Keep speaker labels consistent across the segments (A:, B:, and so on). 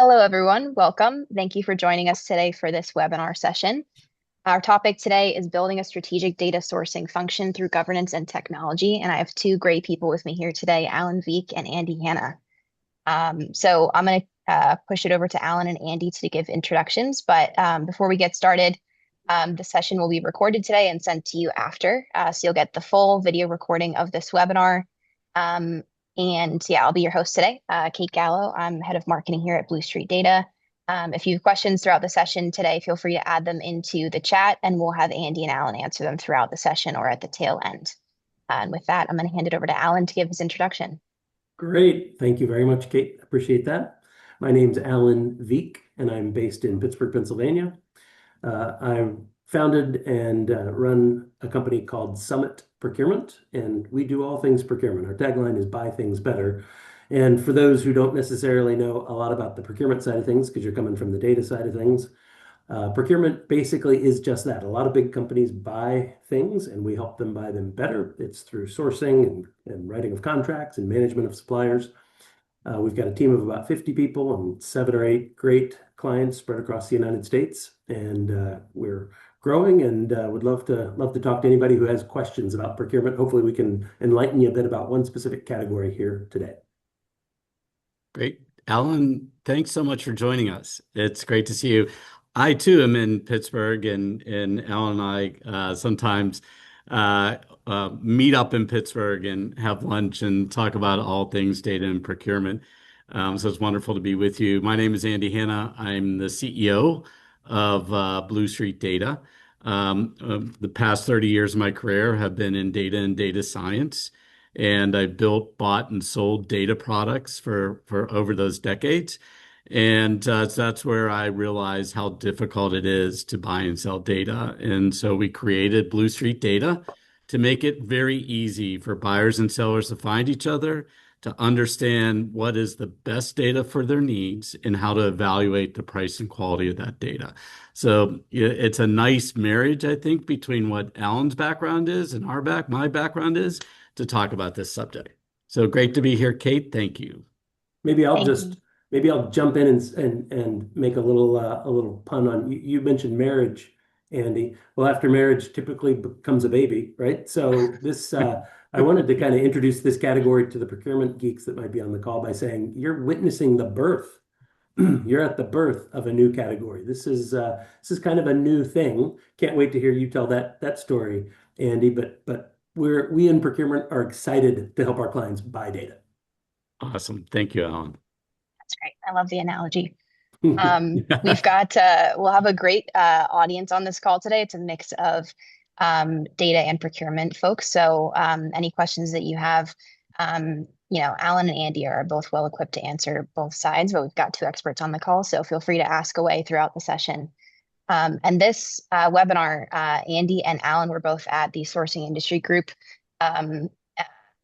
A: Hello, everyone. Welcome. Thank you for joining us today for this webinar session. Our topic today is building a strategic data sourcing function through governance and technology. And I have two great people with me here today, Alan Veeck and Andy Hanna. So I'm going to push it over to Alan and Andy to give introductions. But before we get started, the session will be recorded today and sent to you after. So you'll get the full video recording of this webinar. And yeah, I'll be your host today, Kate Gallo. I'm head of marketing here at Blue Street Data. If you have questions throughout the session today, feel free to add them into the chat and we'll have Andy and Alan answer them throughout the session or at the tail end. And with that, I'm going to hand it over to Alan to give his introduction.
B: Great. Thank you very much, Kate. Appreciate that. My name's Alan Veeck, and I'm based in Pittsburgh, Pennsylvania. I founded and run a company called Summit Procurement, and we do all things procurement. Our tagline is buy things better. And for those who don't necessarily know a lot about the procurement side of things, because you're coming from the data side of things, procurement basically is just that. A lot of big companies buy things and we help them buy them better. It's through sourcing and writing of contracts and management of suppliers. We've got a team of about 50 people and 7 or 8 great clients spread across the United States. And we're growing and would love to talk to anybody who has questions about procurement. Hopefully we can enlighten you a bit about one specific category here today.
C: Great. Alan, thanks so much for joining us. It's great to see you. I too am in Pittsburgh, and Alan and I sometimes meet up in Pittsburgh and have lunch and talk about all things data and procurement. So it's wonderful to be with you. My name is Andy Hanna. I'm the CEO of Blue Street Data. The past 30 years of my career have been in data and data science, and I built, bought, and sold data products for over those decades. And so that's where I realized how difficult it is to buy and sell data. And so we created Blue Street Data to make it very easy for buyers and sellers to find each other, to understand what is the best data for their needs, and how to evaluate the price and quality of that data. So it's a nice marriage, I think, between what Alan's background is and my background is to talk about this subject. So great to be here, Kate. Thank you.
B: Maybe I'll jump in and make a little pun on you mentioned marriage, Andy. Well, after marriage typically becomes a baby, right? So this I wanted to kind of introduce this category to the procurement geeks that might be on the call by saying you're witnessing the birth. You're at the birth of a new category. This is kind of a new thing. Can't wait to hear you tell that story, Andy. But we in procurement are excited to help our clients buy data.
C: Awesome. Thank you, Alan.
A: That's great. I love the analogy. We'll have a great audience on this call today. It's a mix of data and procurement folks. So any questions that you have, Alan and Andy are both well equipped to answer both sides, but we've got 2 experts on the call. So feel free to ask away throughout the session. And this webinar, Andy and Alan were both at the Sourcing Industry Group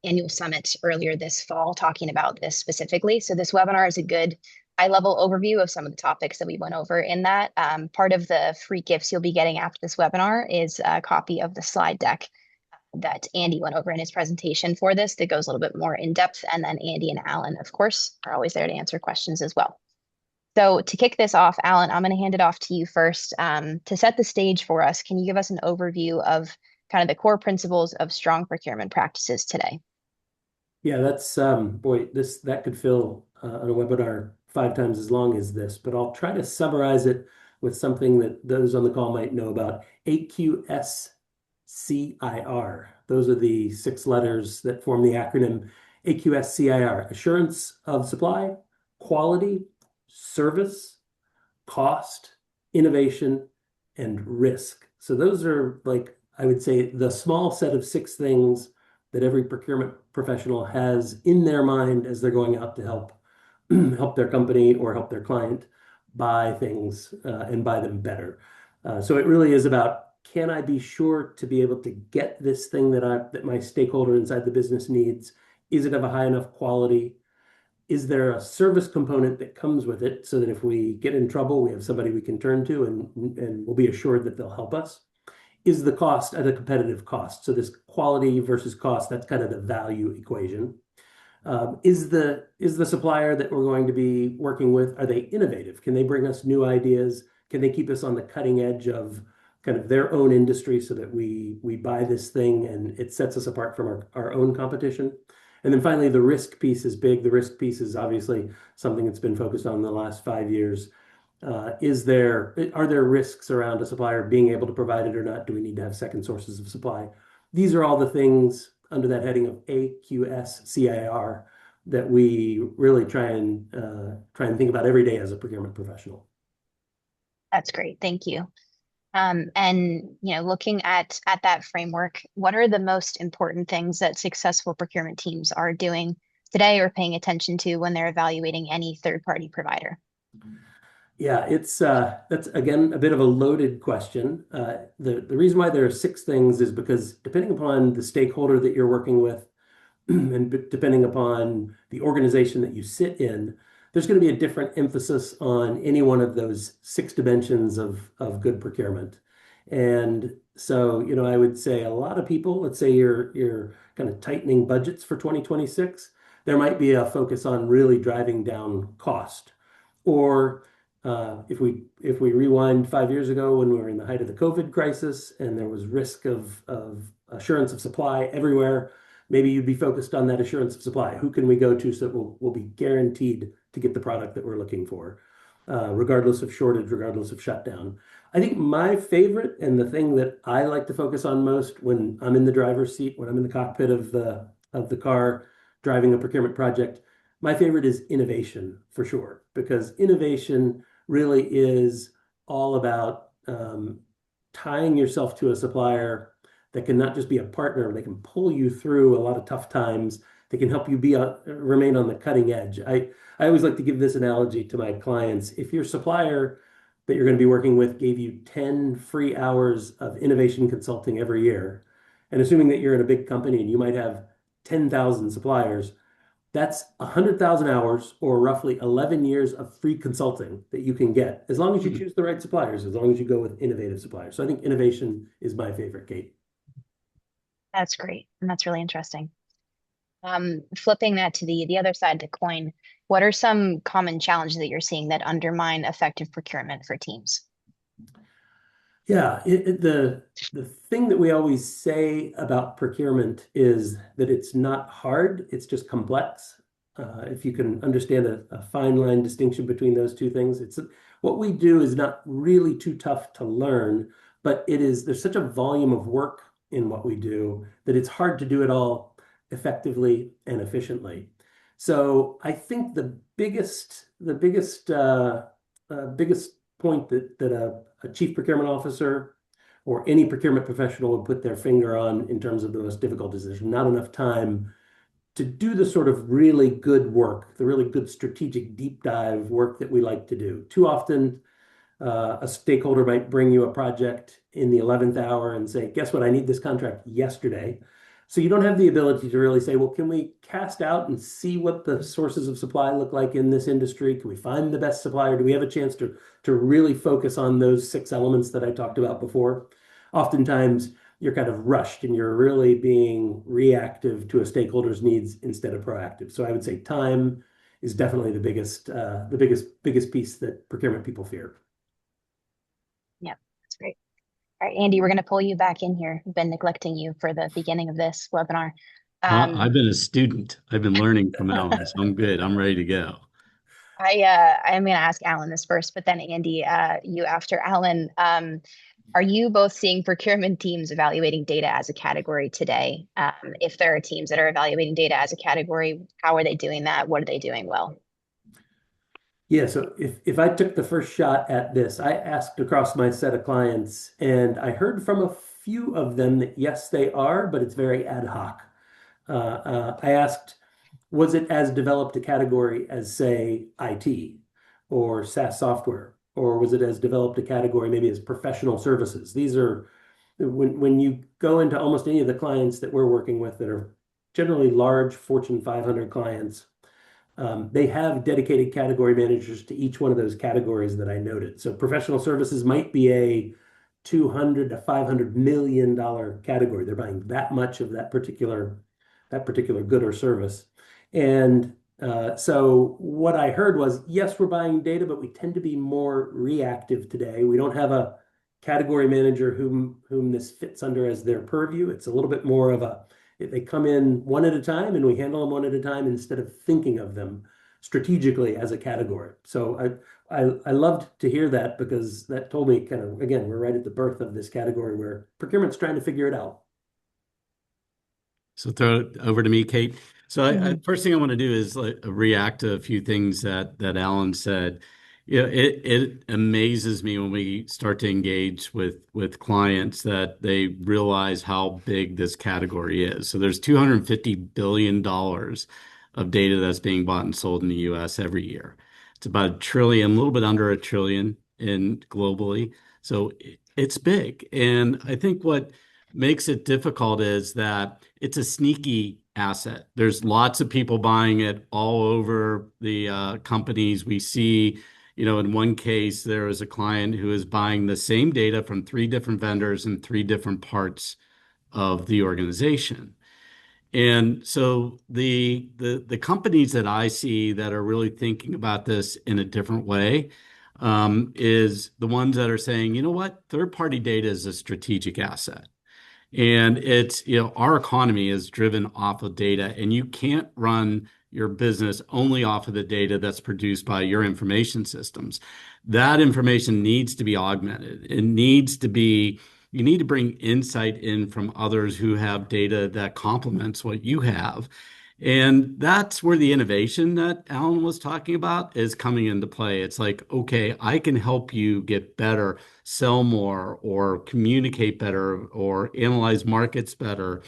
A: annual summit earlier this fall talking about this specifically. So this webinar is a good high-level overview of some of the topics that we went over in that. Part of the free gifts you'll be getting after this webinar is a copy of the slide deck that Andy went over in his presentation for this that goes a little bit more in depth. And then Andy and Alan, of course, are always there to answer questions as well. So to kick this off, Alan, I'm going to hand it off to you first. To set the stage for us, can you give us an overview of kind of the core principles of strong procurement practices today?
B: Yeah, that's that could fill a webinar 5 times as long as this, but I'll try to summarize it with something that those on the call might know about. AQSCIR. Those are the 6 letters that form the acronym AQSCIR: assurance of supply, quality, service, cost, innovation, and risk. So those are, like, I would say, the small set of 6 things that every procurement professional has in their mind as they're going out to help their company or help their client buy things and buy them better. So it really is about, can I be sure to be able to get this thing that my stakeholder inside the business needs? Is it of a high enough quality? Is there a service component that comes with it so that if we get in trouble, we have somebody we can turn to and we'll be assured that they'll help us? Is the cost at a competitive cost? So this quality versus cost, that's kind of the value equation. Is the supplier that we're going to be working with, are they innovative? Can they bring us new ideas? Can they keep us on the cutting edge of kind of their own industry so that we buy this thing and it sets us apart from our own competition? And then finally, the risk piece is big. The risk piece is obviously something that's been focused on the last 5 years. Are there risks around a supplier being able to provide it or not? Do we need to have second sources of supply? These are all the things under that heading of AQS CIR that we really try and think about every day as a procurement professional.
A: That's great. Thank you. And looking at that framework, what are the most important things that successful procurement teams are doing today or paying attention to when they're evaluating any third-party provider?
B: Yeah, that's again a bit of a loaded question. The reason why there are six things is because depending upon the stakeholder that you're working with, and depending upon the organization that you sit in, there's going to be a different emphasis on any one of those six dimensions of good procurement. And so, I would say a lot of people, let's say you're kind of tightening budgets for 2026, there might be a focus on really driving down cost. Or if we rewind 5 years ago when we were in the height of the COVID crisis and there was risk of assurance of supply everywhere, maybe you'd be focused on that assurance of supply. Who can we go to so that we'll be guaranteed to get the product that we're looking for, regardless of shortage, regardless of shutdown. I think my favorite and the thing that I like to focus on most when I'm in the driver's seat, when I'm in the cockpit of the car driving a procurement project, my favorite is innovation for sure, because innovation really is all about tying yourself to a supplier that can not just be a partner, they can pull you through a lot of tough times. They can help you remain on the cutting edge. I always like to give this analogy to my clients. If your supplier that you're going to be working with gave you 10 free hours of innovation consulting every year, and assuming that you're in a big company and you might have 10,000 suppliers, that's 100,000 hours or roughly 11 years of free consulting that you can get as long as you choose the right suppliers, as long as you go with innovative suppliers. So I think innovation is my favorite, Kate.
A: That's great. And that's really interesting. Flipping that to the other side of the coin, what are some common challenges that you're seeing that undermine effective procurement for teams?
B: Yeah, the thing that we always say about procurement is that it's not hard, it's just complex. If you can understand a fine line distinction between those two things, what we do is not really too tough to learn, but there's such a volume of work in what we do that it's hard to do it all effectively and efficiently. So I think the biggest point that a chief procurement officer or any procurement professional would put their finger on in terms of the most difficult decision, not enough time to do the sort of really good work, the really good strategic deep dive work that we like to do. Too often, a stakeholder might bring you a project in the 11th hour and say, guess what? I need this contract yesterday. So you don't have the ability to really say, well, can we cast out and see what the sources of supply look like in this industry? Can we find the best supplier? Do we have a chance to really focus on those six elements that I talked about before? Oftentimes, you're kind of rushed and you're really being reactive to a stakeholder's needs instead of proactive. So I would say time is definitely the biggest piece that procurement people fear.
A: Yeah, that's great. All right, Andy, we're going to pull you back in here. We've been neglecting you for the beginning of this webinar.
C: I've been a student. I've been learning from Alan, so I'm good. I'm ready to go.
A: I'm going to ask Alan this first, but then Andy, you after Alan. Are you both seeing procurement teams evaluating data as a category today? If there are teams that are evaluating data as a category, how are they doing that? What are they doing well?
B: Yeah, so if I took the first shot at this, I asked across my set of clients, and I heard from a few of them that yes, they are, but it's very ad hoc. I asked, was it as developed a category as, say, IT or SaaS software, or was it as developed a category maybe as professional services? These are when you go into almost any of the clients that we're working with that are generally large Fortune 500 clients. They have dedicated category managers to each one of those categories that I noted. So professional services might be a $200 to $500 million category. They're buying that much of that particular good or service. And so what I heard was, yes, we're buying data, but we tend to be more reactive today. We don't have a category manager whom this fits under as their purview. It's a little bit more of a, they come in one at a time and we handle them one at a time instead of thinking of them strategically as a category. So I loved to hear that because that told me kind of, again, we're right at the birth of this category where procurement's trying to figure it out.
C: So throw it over to me, Kate. So
A: Mhm.
C: first thing I want to do is like react to a few things that Alan said. You know, it amazes me when we start to engage with clients that they realize how big this category is. So there's $250 billion of data that's being bought and sold in the US every year. It's about a trillion, a little bit under a trillion in globally. So it's big. And I think what makes it difficult is that it's a sneaky asset. There's lots of people buying it all over the companies. We see, you know, in one case, there was a client who is buying the same data from three different vendors in three different parts of the organization. And so the companies that I see that are really thinking about this in a different way is the ones that are saying, you know what, third-party data is a strategic asset. And it's, you know, our economy is driven off of data, and you can't run your business only off of the data that's produced by your information systems. That information needs to be augmented. It needs to be, you need to bring insight in from others who have data that complements what you have. And that's where the innovation that Alan was talking about is coming into play. It's like, okay, I can help you get better, sell more, or communicate better, or analyze markets better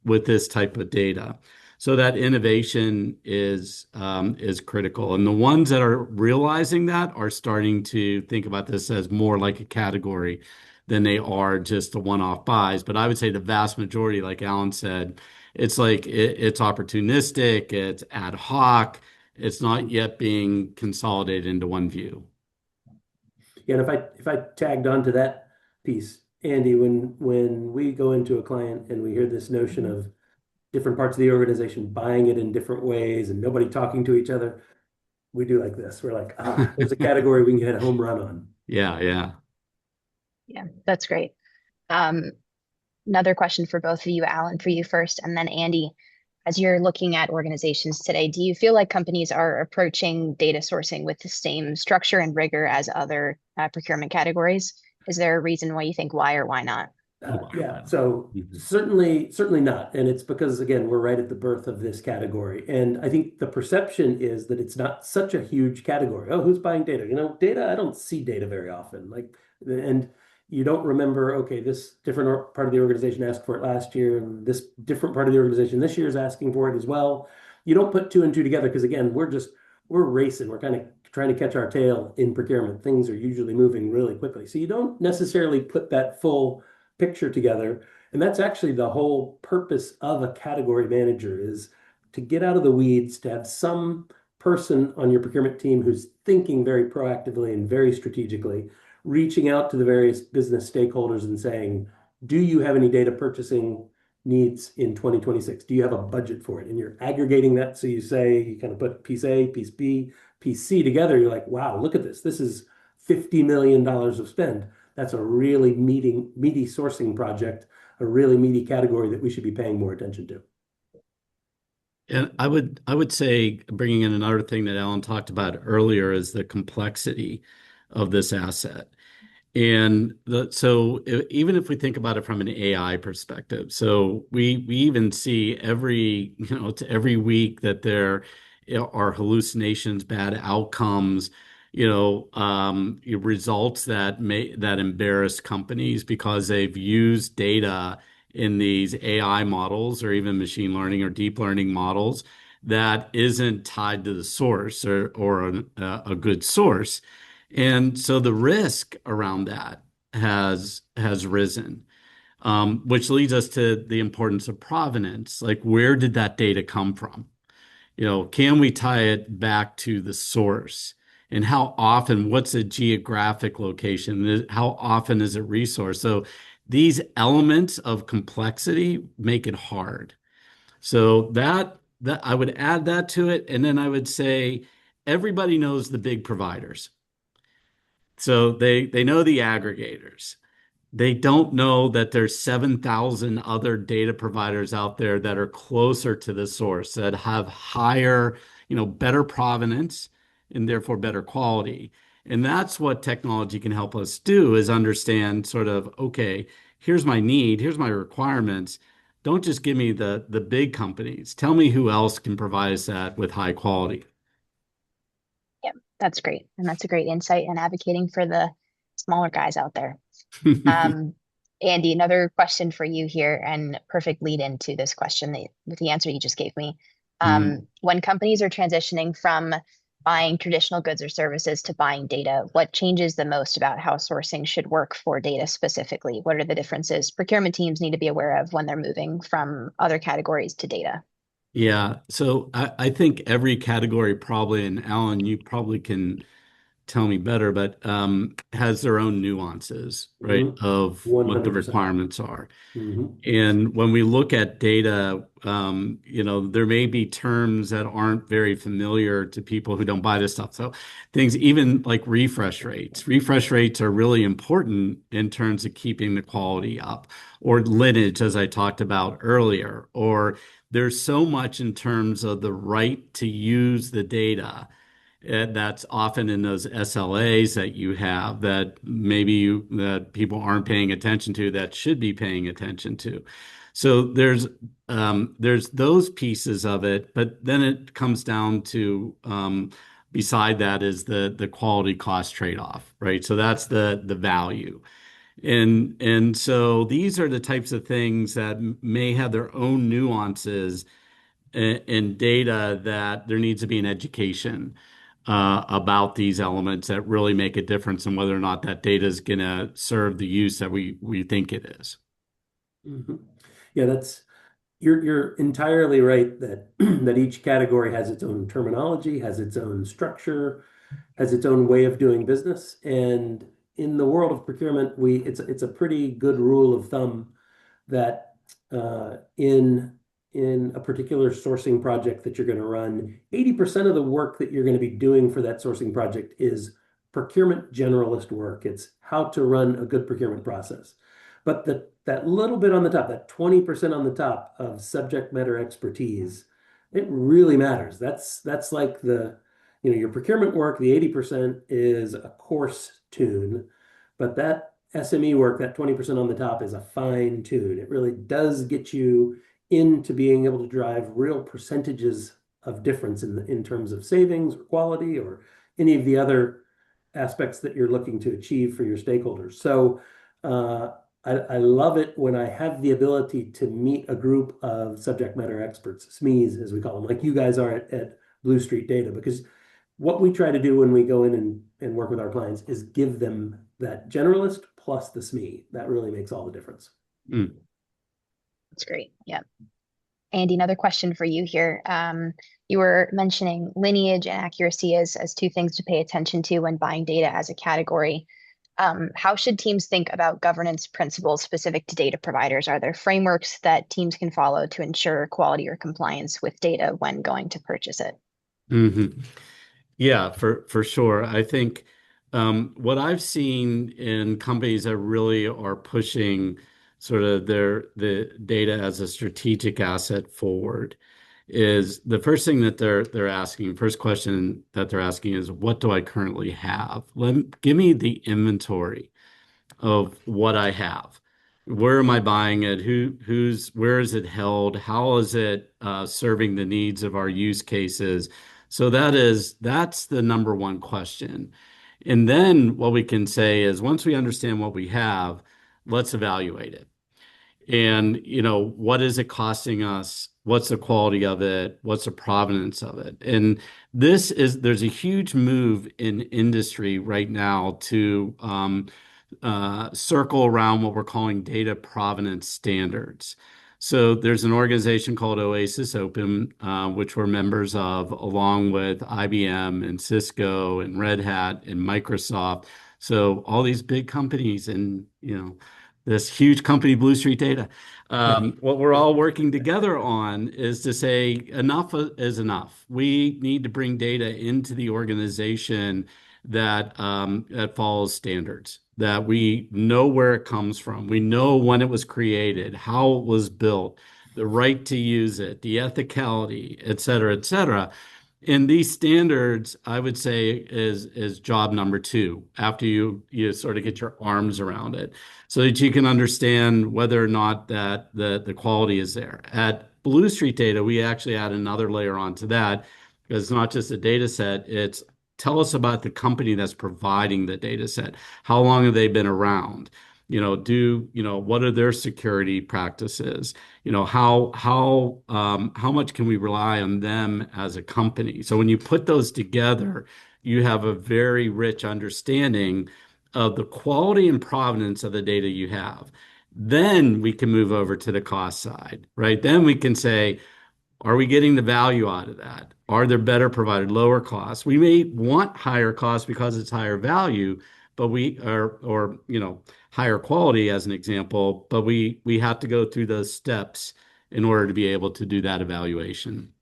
C: with this type of data. So that innovation is critical. And the ones that are realizing that are starting to think about this as more like a category than they are just a one-off buys. But I would say the vast majority, like Alan said, it's like it's opportunistic, it's ad hoc, it's not yet being consolidated into one view.
B: Yeah, and if I tagged onto that piece, Andy, when we go into a client and we hear this notion of different parts of the organization buying it in different ways and nobody talking to each other, we do like this. We're like, ah, there's a category we can hit a home run on.
C: Yeah, yeah.
A: Yeah, that's great. Um, Another question for both of you, Alan, for you first, and then Andy. As you're looking at organizations today, do you feel like companies are approaching data sourcing with the same structure and rigor as other procurement categories? Is there a reason why you think why or why not?
C: Oh, wow.
B: Yeah, so
C: Mhm.
B: certainly not. And it's because, again, we're right at the birth of this category. And I think the perception is that it's not such a huge category. Oh, who's buying data? You know, data, I don't see data very often. Like, and you don't remember, okay, this different part of the organization asked for it last year, and this different part of the organization this year is asking for it as well. You don't put two and two together because, again, we're racing. We're kind of trying to catch our tail in procurement. Things are usually moving really quickly. So you don't necessarily put that full picture together. And that's actually the whole purpose of a category manager is to get out of the weeds, to have some person on your procurement team who's thinking very proactively and very strategically, reaching out to the various business stakeholders and saying, do you have any data purchasing needs in 2026? Do you have a budget for it? And you're aggregating that. So you say, you kind of put piece A, piece B, piece C together. You're like, wow, look at this. This is $50 million of spend. That's a really meaty sourcing project, a really meaty category that we should be paying more attention to.
C: And I would say bringing in another thing that Alan talked about earlier is the complexity of this asset. And even if we think about it from an AI perspective, so we even see it's every week that there are hallucinations, bad outcomes, results that embarrass companies because they've used data in these AI models or even machine learning or deep learning models that isn't tied to the source or a good source. And so the risk around that has risen, which leads us to the importance of provenance. Like, where did that data come from? Can we tie it back to the source? And how often, what's the geographic location? How often is it resourced? So these elements of complexity make it hard. So that I would add that to it, and then I would say everybody knows the big providers. So they know the aggregators. They don't know that there's 7,000 other data providers out there that are closer to the source, that have higher, better provenance and therefore better quality. And that's what technology can help us do, is understand sort of, okay, here's my need, here's my requirements. Don't just give me the big companies. Tell me who else can provide us that with high quality.
A: Yeah, that's great. And that's a great insight and advocating for the smaller guys out there. Um, Andy, another question for you here, and perfect lead into this question with the answer you just gave me.
C: Mm.
A: When companies are transitioning from buying traditional goods or services to buying data, what changes the most about how sourcing should work for data specifically? What are the differences procurement teams need to be aware of when they're moving from other categories to data?
C: Yeah, so I think every category probably, and Alan, you probably can tell me better, but has their own nuances, right,
B: Mhm.
C: of what the
B: 100%.
C: requirements are.
B: Mhm.
C: And when we look at data, there may be terms that aren't very familiar to people who don't buy this stuff. So things even like refresh rates. Refresh rates are really important in terms of keeping the quality up, or lineage, as I talked about earlier, or there's so much in terms of the right to use the data that's often in those SLAs that you have that that people aren't paying attention to, that should be paying attention to. So there's those pieces of it, but then it comes down to beside that is the quality cost trade-off, right? So that's the value. And so these are the types of things that may have their own nuances in data, that there needs to be an education about these elements that really make a difference in whether or not that data is going to serve the use that we think it is.
B: Mhm. Yeah, you're entirely right that that each category has its own terminology, has its own structure, has its own way of doing business. And in the world of procurement, it's a pretty good rule of thumb that in a particular sourcing project that you're going to run, 80% of the work that you're going to be doing for that sourcing project is procurement generalist work. It's how to run a good procurement process. But that little bit on the top, that 20% on the top of subject matter expertise, it really matters. That's like your procurement work, the 80% is a coarse tune, but that SME work, that 20% on the top, is a fine tune. It really does get you into being able to drive real percentages of difference in terms of savings or quality or any of the other aspects that you're looking to achieve for your stakeholders. So uh, I love it when I have the ability to meet a group of subject matter experts, SMEs, as we call them, like you guys are at Blue Street Data, because what we try to do when we go in and work with our clients is give them that generalist plus the SME. That really makes all the difference.
C: Mm.
A: That's great. Yeah. Andy, another question for you here. You were mentioning lineage and accuracy as two things to pay attention to when buying data as a category. How should teams think about governance principles specific to data providers? Are there frameworks that teams can follow to ensure quality or compliance with data when going to purchase it?
C: Hmm. Yeah, for sure. I think what I've seen in companies that really are pushing sort of the data as a strategic asset forward is the first thing that they're asking, first question that they're asking is, what do I currently have? Give me the inventory of what I have. Where am I buying it? Where is it held? How is it serving the needs of our use cases? So that's the number one question. And then what we can say is, once we understand what we have, let's evaluate it. And, what is it costing us? What's the quality of it? What's the provenance of it? And there's a huge move in industry right now to circle around what we're calling data provenance standards. So there's an organization called Oasis Open, which we're members of, along with IBM and Cisco and Red Hat and Microsoft. So all these big companies, and this huge company, Blue Street Data. What we're all working together on is to say enough is enough. We need to bring data into the organization that follows standards, that we know where it comes from, we know when it was created, how it was built, the right to use it, the ethicality, et cetera, et cetera. And these standards, I would say, is job number two after you sort of get your arms around it, so that you can understand whether or not that the quality is there. At Blue Street Data, we actually add another layer onto that because it's not just a data set, it's tell us about the company that's providing the data set. How long have they been around? What are their security practices? How much can we rely on them as a company? So when you put those together, you have a very rich understanding of the quality and provenance of the data you have. Then we can move over to the cost side, right? Then we can say, are we getting the value out of that? Are there better provided lower costs? We may want higher costs because it's higher value, but we are, or higher quality as an example, but we have to go through those steps in order to be able to do that evaluation.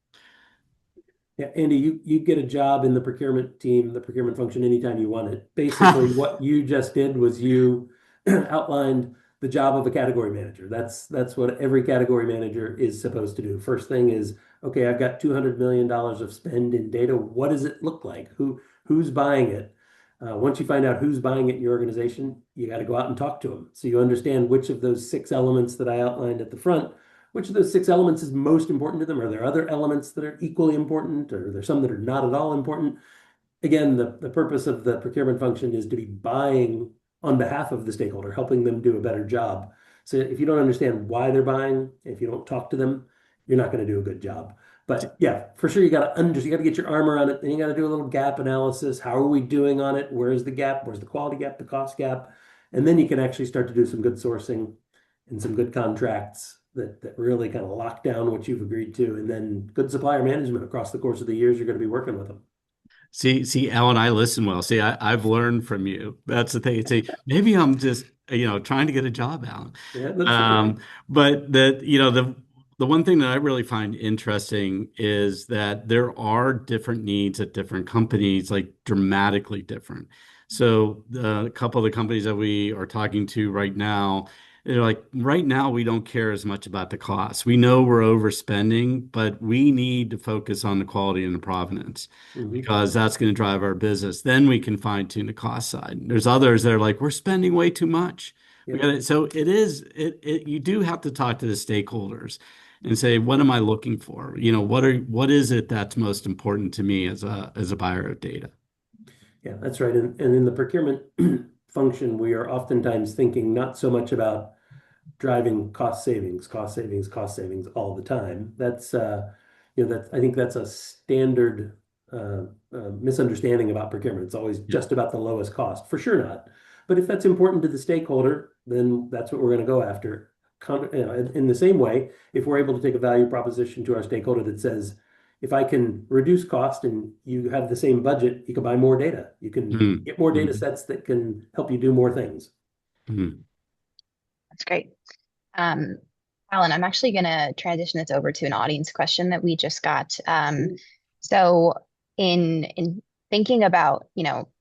B: Yeah, Andy, you get a job in the procurement team, the procurement function anytime you want it. Basically, what you just did was you outlined the job of a category manager. That's what every category manager is supposed to do. First thing is, okay, I've got $200 million of spend in data. What does it look like? Who's buying it? Once you find out who's buying it in your organization, you got to go out and talk to them. So you understand which of those six elements that I outlined at the front, which of those six elements is most important to them? Are there other elements that are equally important, or are there some that are not at all important? Again, the purpose of the procurement function is to be buying on behalf of the stakeholder, helping them do a better job. So if you don't understand why they're buying, if you don't talk to them, you're not going to do a good job. But yeah, for sure, you got to get your arm around it. Then you got to do a little gap analysis. How are we doing on it? Where's the gap? Where's the quality gap, the cost gap? And then you can actually start to do some good sourcing and some good contracts that really kind of lock down what you've agreed to, and then good supplier management across the course of the years you're going to be working with them.
C: See, Alan, I listen well. See, I've learned from you. That's the thing. See, maybe I'm just, trying to get a job, Alan.
B: Yeah, that's okay.
C: But the one thing that I really find interesting is that there are different needs at different companies, like dramatically different. So a couple of the companies that we are talking to right now, they're like, right now, we don't care as much about the cost. We know we're overspending, but we need to focus on the quality and the provenance
B: Mhm.
C: because that's going to drive our business. Then we can fine tune the cost side. There's others that are like, we're spending way too much.
B: Yep.
C: So you do have to talk to the stakeholders and say, what am I looking for? What is it that's most important to me as a buyer of data?
B: Yeah, that's right. And in the procurement function, we are oftentimes thinking not so much about driving cost savings, cost savings, cost savings all the time. I think that's a standard misunderstanding about procurement. It's always
C: Yeah.
B: just about the lowest cost. For sure not. But if that's important to the stakeholder, then that's what we're going to go after. In the same way, if we're able to take a value proposition to our stakeholder that says, if I can reduce cost and you have the same budget, you can buy more data. You can
C: Mm,
B: get more data
C: mm,
B: sets that can help you do more things.
C: mm.
A: That's great. Um, Alan, I'm actually going to transition this over to an audience question that we just got. So in thinking about,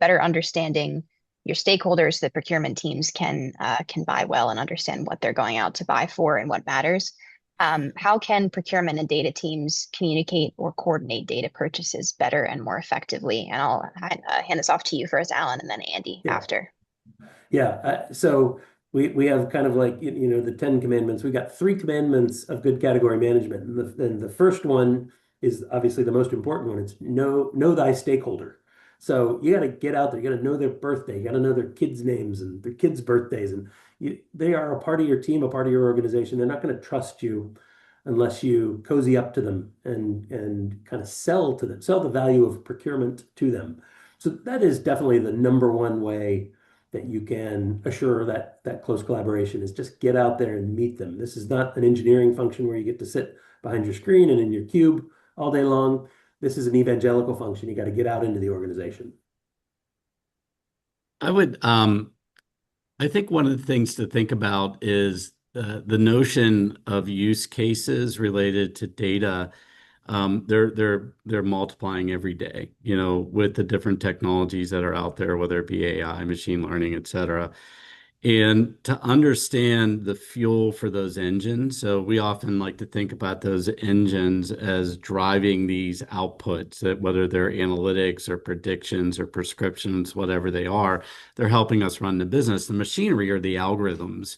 A: better understanding your stakeholders, the procurement teams can buy well and understand what they're going out to buy for and what matters. How can procurement and data teams communicate or coordinate data purchases better and more effectively? And I'll hand this off to you first, Alan, and then Andy
B: Yeah.
A: after.
B: Yeah. So we have kind of like, the 10 commandments. We got three commandments of good category management. And the first one is obviously the most important one. It's know thy stakeholder. So you got to get out there. You got to know their birthday. You got to know their kids' names and their kids' birthdays. And they are a part of your team, a part of your organization. They're not going to trust you unless you cozy up to them and kind of sell to them, sell the value of procurement to them. So that is definitely the number one way that you can assure that close collaboration is just get out there and meet them. This is not an engineering function where you get to sit behind your screen and in your cube all day long. This is an evangelical function. You got to get out into the organization.
C: I would I think one of the things to think about is the notion of use cases related to data. They're multiplying every day, with the different technologies that are out there, whether it be AI, machine learning, et cetera. And to understand the fuel for those engines, so we often like to think about those engines as driving these outputs, that whether they're analytics or predictions or prescriptions, whatever they are, they're helping us run the business. The machinery are the algorithms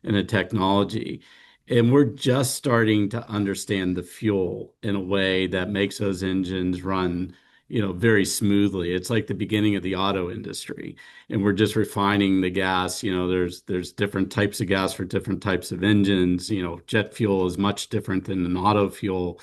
C: and the technology. And we're just starting to understand the fuel in a way that makes those engines run, very smoothly. It's like the beginning of the auto industry, and we're just refining the gas. There's different types of gas for different types of engines. Jet fuel is much different than an auto fuel.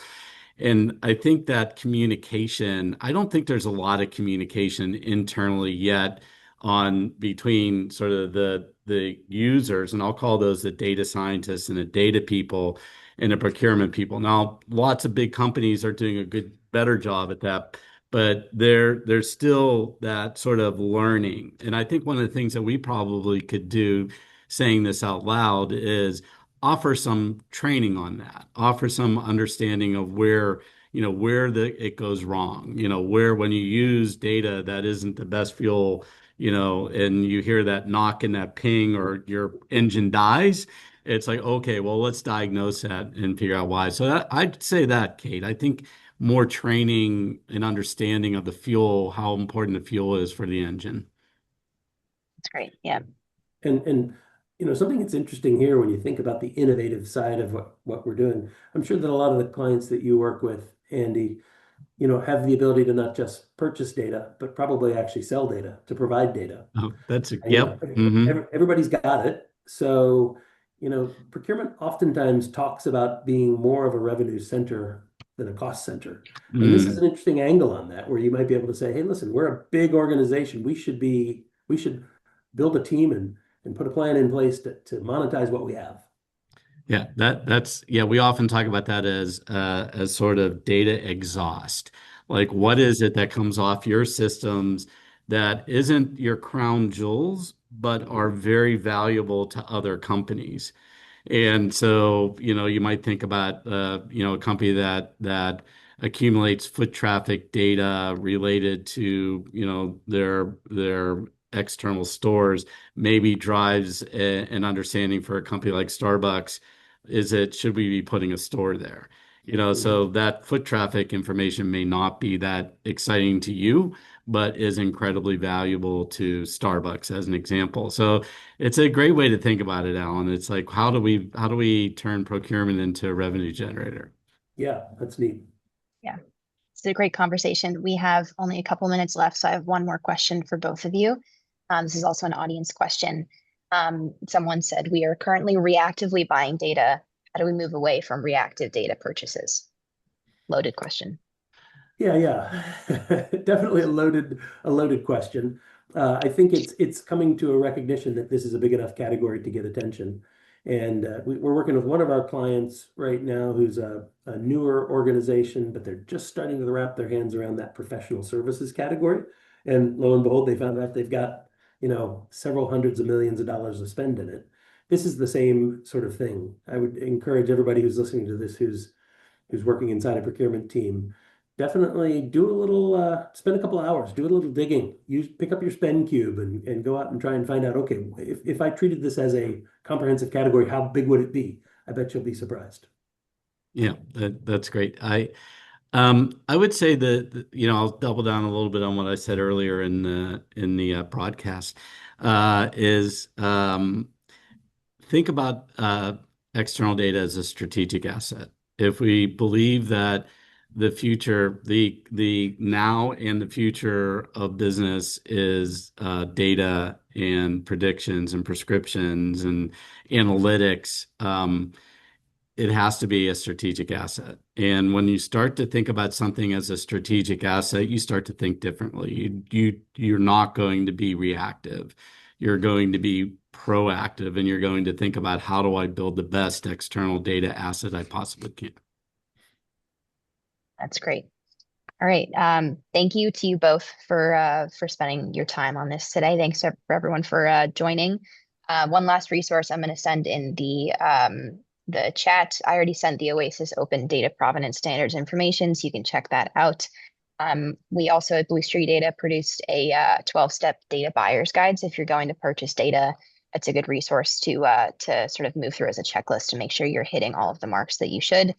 C: And I think that communication, I don't think there's a lot of communication internally yet on between sort of the users, and I'll call those the data scientists and the data people and the procurement people. Now, lots of big companies are doing a better job at that, but there's still that sort of learning. And I think one of the things that we probably could do, saying this out loud, is offer some training on that, offer some understanding of where it goes wrong, where when you use data that isn't the best fuel, and you hear that knock and that ping or your engine dies. It's like, okay, well, let's diagnose that and figure out why. So I'd say that, Kate. I think more training and understanding of the fuel, how important the fuel is for the engine.
A: That's great. Yeah.
B: And something that's interesting here when you think about the innovative side of what we're doing, I'm sure that a lot of the clients that you work with, Andy, have the ability to not just purchase data, but probably actually sell data, to provide data.
C: Oh,
B: And,
C: yep. Mm-hmm.
B: everybody's got it. So, procurement oftentimes talks about being more of a revenue center than a cost center. And this is
C: Mm.
B: an interesting angle on that, where you might be able to say, hey, listen, we're a big organization. We should build a team and put a plan in place to monetize what we have.
C: Yeah, we often talk about that as sort of data exhaust. Like, what is it that comes off your systems that isn't your crown jewels, but are very valuable to other companies? And so, you might think about, a company that accumulates foot traffic data related to, their external stores, maybe drives an understanding for a company like Starbucks. Should we be putting a store there? So that foot traffic information may not be that exciting to you, but is incredibly valuable to Starbucks as an example. So it's a great way to think about it, Alan. It's like, how do we turn procurement into a revenue generator?
B: Yeah, that's neat.
A: Yeah. It's a great conversation. We have only a couple minutes left, so I have one more question for both of you. This is also an audience question. Someone said, we are currently reactively buying data. How do we move away from reactive data purchases? Loaded question.
B: Yeah. Definitely a loaded question. I think it's coming to a recognition that this is a big enough category to get attention. And we're working with one of our clients right now who's a newer organization, but they're just starting to wrap their hands around that professional services category. And lo and behold, they found out they've got, several hundreds of millions of dollars to spend in it. This is the same sort of thing. I would encourage everybody who's listening to this, who's working inside a procurement team, definitely do a little, spend a couple of hours, do a little digging, pick up your spend cube and go out and try and find out, okay, if I treated this as a comprehensive category, how big would it be? I bet you'll be surprised.
C: Yeah, that's great. I would say that, I'll double down a little bit on what I said earlier in the broadcast, is think about external data as a strategic asset. If we believe that the future, the now and the future of business is data and predictions and prescriptions and analytics, it has to be a strategic asset. And when you start to think about something as a strategic asset, you start to think differently. You're not going to be reactive. You're going to be proactive, and you're going to think about, how do I build the best external data asset I possibly can?
A: That's great. All right. Thank you to you both for spending your time on this today. Thanks for everyone for joining. One last resource I'm going to send in the chat. I already sent the OASIS Open Data Provenance Standards information, so you can check that out. We also at Blue Street Data produced a 12-step data buyer's guide. So if you're going to purchase data, it's a good resource to sort of move through as a checklist to make sure you're hitting all of the marks that you should.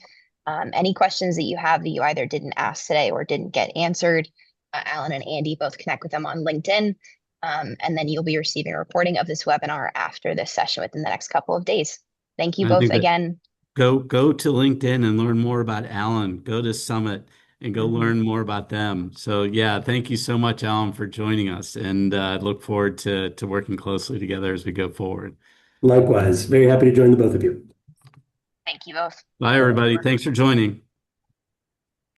A: Any questions that you have that you either didn't ask today or didn't get answered, Alan and Andy both connect with them on LinkedIn. And then you'll be receiving a recording of this webinar after this session within the next couple of days. Thank you
C: I
A: both
C: think that
A: again.
C: go to LinkedIn and learn more about Alan. Go to Summit and go
B: Mhm.
C: learn more about them. So yeah, thank you so much, Alan, for joining us, and look forward to working closely together as we go forward.
B: Likewise, very happy to join the both of you.
A: Thank you both.
C: Bye,
B: Bye-bye.
C: everybody. Thanks for joining.